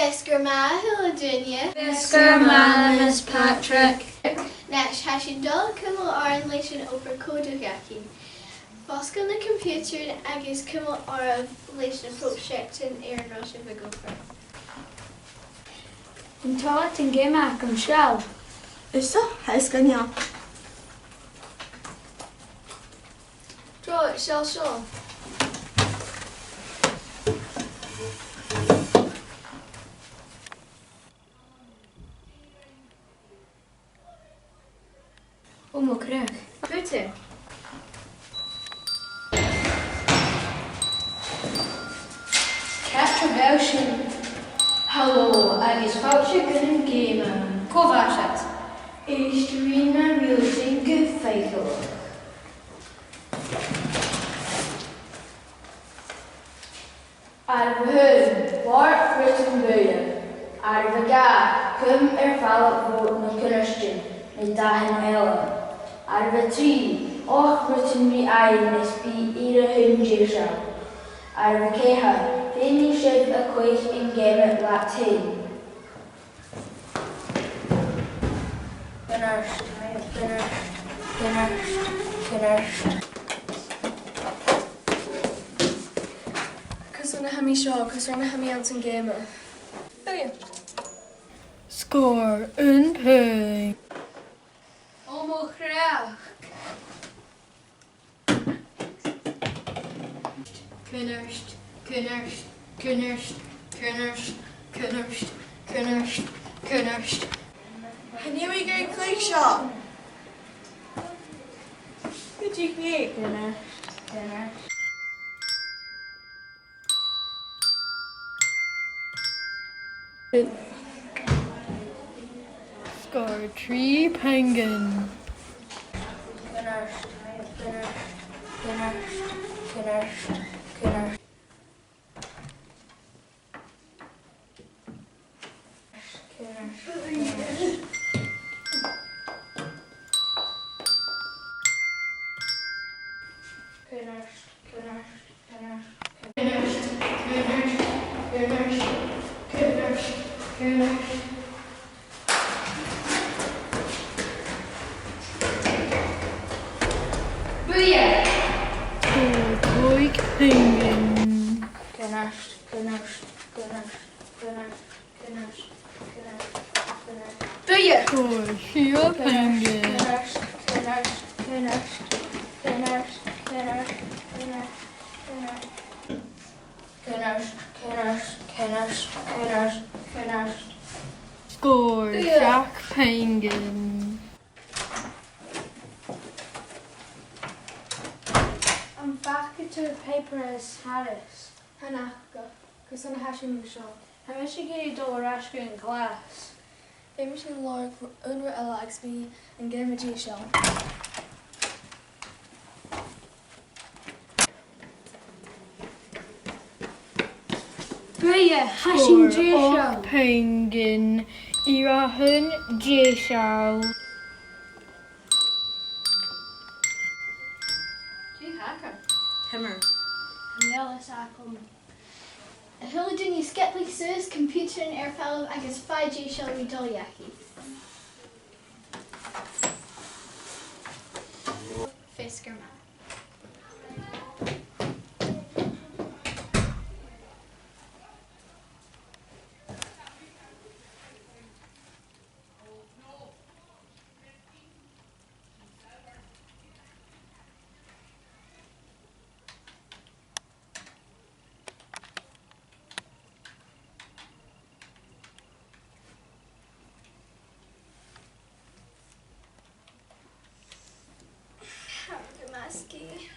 Fiskerma Hiladunia. Fiskerma Miss Patrick. Next hashin dul cumail leis an obair toiseachadh. Foscail na coimpiutair agus cumail leis an próiseachtain ar an Russian bhagófar. An tát an Geama an shell. Is has Geama. Draw it, shell. Mo crìoch. Putan. Hallo, agus fáilte gunn Geama. Toiseachadh. Éisteoirí na rialtaigh go féiciúil. Arbh war rudan buidhe. Arbh ga cum falbh na cunnartan na dathan eile. Arbh trí och rudan rí aon is bí iarthún Arbh ceithir féinigh sibh a chuir in Geama leat Cos na hami seo, cos na hami an Geama. Score an pay. Mo crìoch. Cunnartan. Haniu I gur clíc seo. Go dtí ní. Score 3 penguin. Buidhe. Coille penguin. Buidhe. Coille penguin. Score Jack penguin. An factor paper is Harris. Hanachga. Cos na hashin seo. How much you get dollar ashka in class? Éimeas an lorg unra eile agus bhí an Geama seo. Buidhe, hashin Score penguin. Irahun J-shell. Hammer. Yellow sackle. A Hiladunia skeplik sus computer and falbh agus 5G shell redoliaki. Fiskerma. Maski.